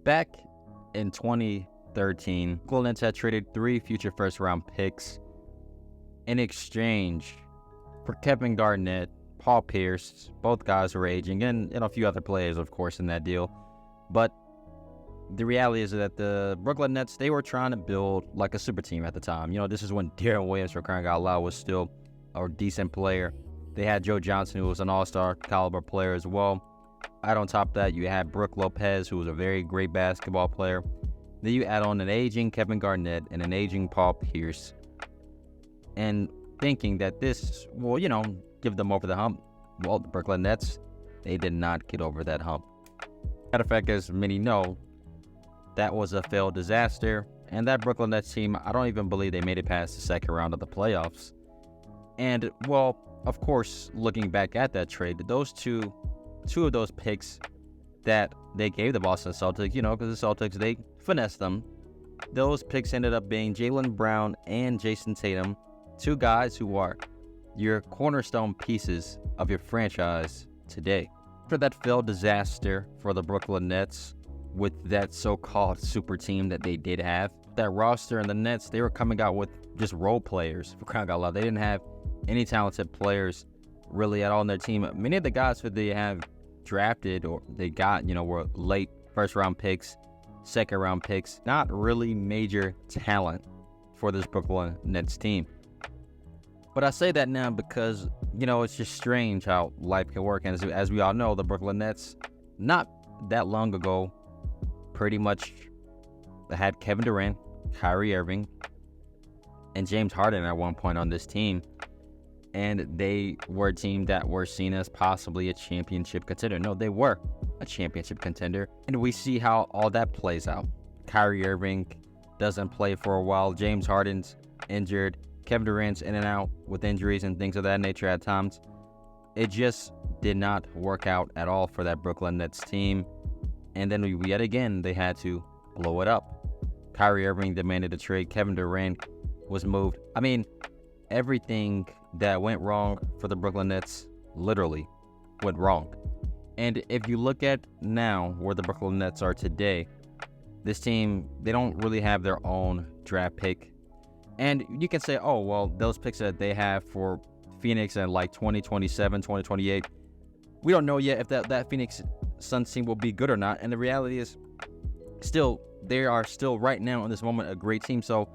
Back in 2013, Brooklyn Nets had traded 3 future first-round picks in exchange for Kevin Garnett, Paul Pierce. Both guys were aging, and a few other players, of course, in that deal. But the reality is that the Brooklyn Nets, they were trying to build like a super team at the time. This is when Durant Williams, for crying out loud, was still a decent player. They had Joe Johnson, who was an all-star caliber player as well. Add on top of that, you had Brook Lopez, who was a very great basketball player. Then you add on an aging Kevin Garnett and an aging Paul Pierce. And thinking that this will, give them over the hump. Well, the Brooklyn Nets, they did not get over that hump. Matter of fact, as many know, that was a failed disaster. And that Brooklyn Nets team, I don't even believe they made it past the second round of the playoffs. And, well, of course, looking back at that trade, those two of those picks that they gave the Boston Celtics, because the Celtics, they finessed them. Those picks ended up being Jaylen Brown and Jason Tatum, 2 guys who are your cornerstone pieces of your franchise today. After that failed disaster for the Brooklyn Nets with that so-called super team that they did have, that roster and the Nets, they were coming out with just role players, for crying out loud. They didn't have any talented players really at all on their team. Many of the guys who they have drafted or they got, were late first-round picks, second-round picks, not really major talent for this Brooklyn Nets team. But I say that now because, it's just strange how life can work. And as we all know, the Brooklyn Nets, not that long ago, pretty much had Kevin Durant, Kyrie Irving, and James Harden at one point on this team. And they were a team that were seen as possibly a championship contender. No, they were a championship contender. And we see how all that plays out. Kyrie Irving doesn't play for a while. James Harden's injured. Kevin Durant's in and out with injuries and things of that nature at times. It just did not work out at all for that Brooklyn Nets team. And then yet again, they had to blow it up. Kyrie Irving demanded a trade. Kevin Durant was moved. I mean, everything that went wrong for the Brooklyn Nets literally went wrong. And if you look at now where the Brooklyn Nets are today, this team, they don't really have their own draft pick. And you can say, oh, well, those picks that they have for Phoenix in like 2027, 2028, we don't know yet if that Phoenix Suns team will be good or not. And the reality is, still, they are still right now in this moment a great team. So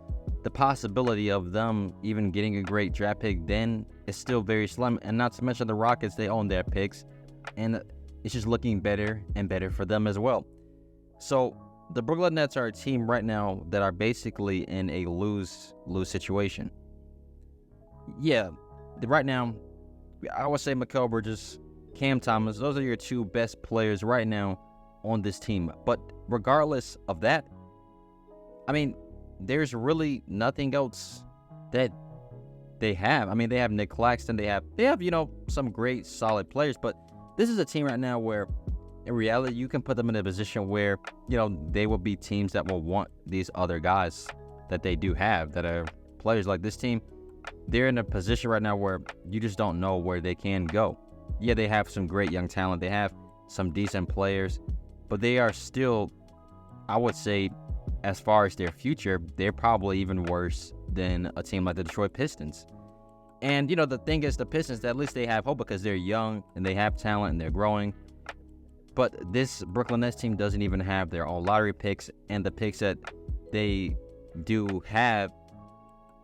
the possibility of them even getting a great draft pick then is still very slim. And not to mention the Rockets, they own their picks. And it's just looking better and better for them as well. So the Brooklyn Nets are a team right now that are basically in a lose situation. Yeah, right now, I would say Mikal Bridges, Cam Thomas, those are your 2 best players right now on this team. But regardless of that, I mean, there's really nothing else that they have. I mean, they have Nick Claxton, they have some great solid players, but this is a team right now where in reality, you can put them in a position where, they will be teams that will want these other guys that they do have that are players like this team. They're in a position right now where you just don't know where they can go. Yeah, they have some great young talent. They have some decent players, but they are still, I would say, as far as their future, they're probably even worse than a team like the Detroit Pistons. And, the thing is, the Pistons, at least they have hope because they're young and they have talent and they're growing. But this Brooklyn Nets team doesn't even have their own lottery picks, and the picks that they do have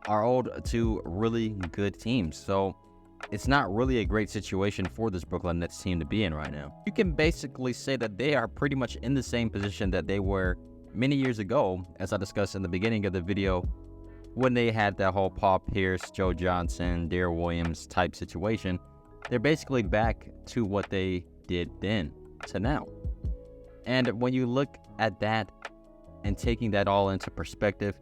are owed to really good teams. So it's not really a great situation for this Brooklyn Nets team to be in right now. You can basically say that they are pretty much in the same position that they were many years ago, as I discussed in the beginning of the video, when they had that whole Paul Pierce, Joe Johnson, Darrell Williams type situation. They're basically back to what they did then to now. And when you look at that and taking that all into perspective,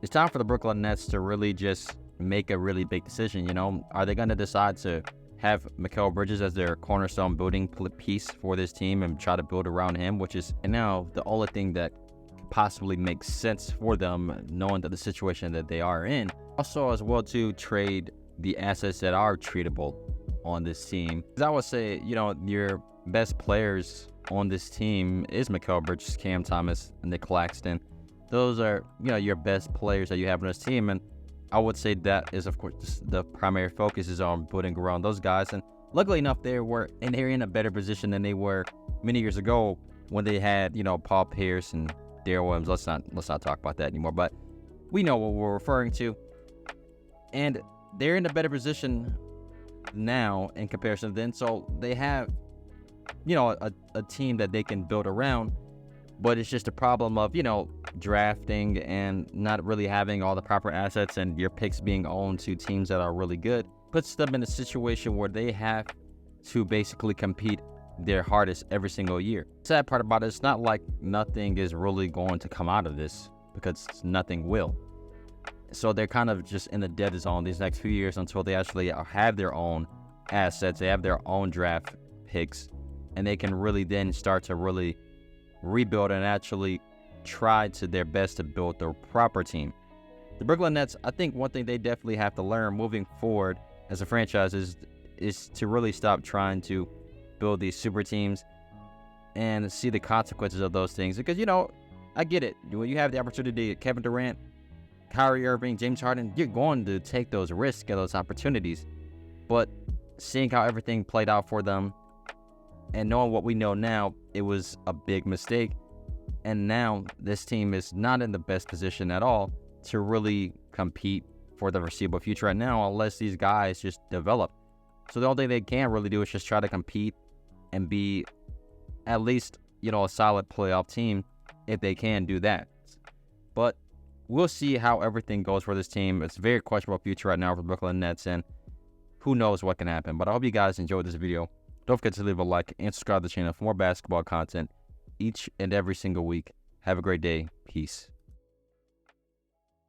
it's time for the Brooklyn Nets to really just make a really big decision. Are they going to decide to have Mikal Bridges as their cornerstone building piece for this team and try to build around him, which is now the only thing that possibly makes sense for them, knowing that the situation that they are in. Also, as well, to trade the assets that are tradable on this team. Because I would say, your best players on this team is Mikal Bridges, Cam Thomas, and Nick Claxton. Those are, your best players that you have on this team. And I would say that is, of course, the primary focus is on building around those guys. And luckily enough, they're in a better position than they were many years ago when they had, Paul Pierce and Darrell Williams. Let's not talk about that anymore. But we know what we're referring to. And they're in a better position now in comparison to then. So they have, a team that they can build around. But it's just a problem of, drafting and not really having all the proper assets, and your picks being owned to teams that are really good puts them in a situation where they have to basically compete their hardest every single year. Sad part about it, it's not like nothing is really going to come out of this, because nothing will. So they're kind of just in the dead zone these next few years until they actually have their own assets, they have their own draft picks, and they can really then start to really rebuild and actually try to their best to build the proper team. The Brooklyn Nets, I think one thing they definitely have to learn moving forward as a franchise is to really stop trying to build these super teams and see the consequences of those things. Because, I get it. When you have the opportunity, Kevin Durant, Kyrie Irving, James Harden, you're going to take those risks and those opportunities. But seeing how everything played out for them and knowing what we know now, it was a big mistake. And now this team is not in the best position at all to really compete for the foreseeable future right now unless these guys just develop. So the only thing they can really do is just try to compete and be at least, a solid playoff team if they can do that. But we'll see how everything goes for this team. It's a very questionable future right now for the Brooklyn Nets, and who knows what can happen. But I hope you guys enjoyed this video. Don't forget to leave a like and subscribe to the channel for more basketball content each and every single week. Have a great day. Peace.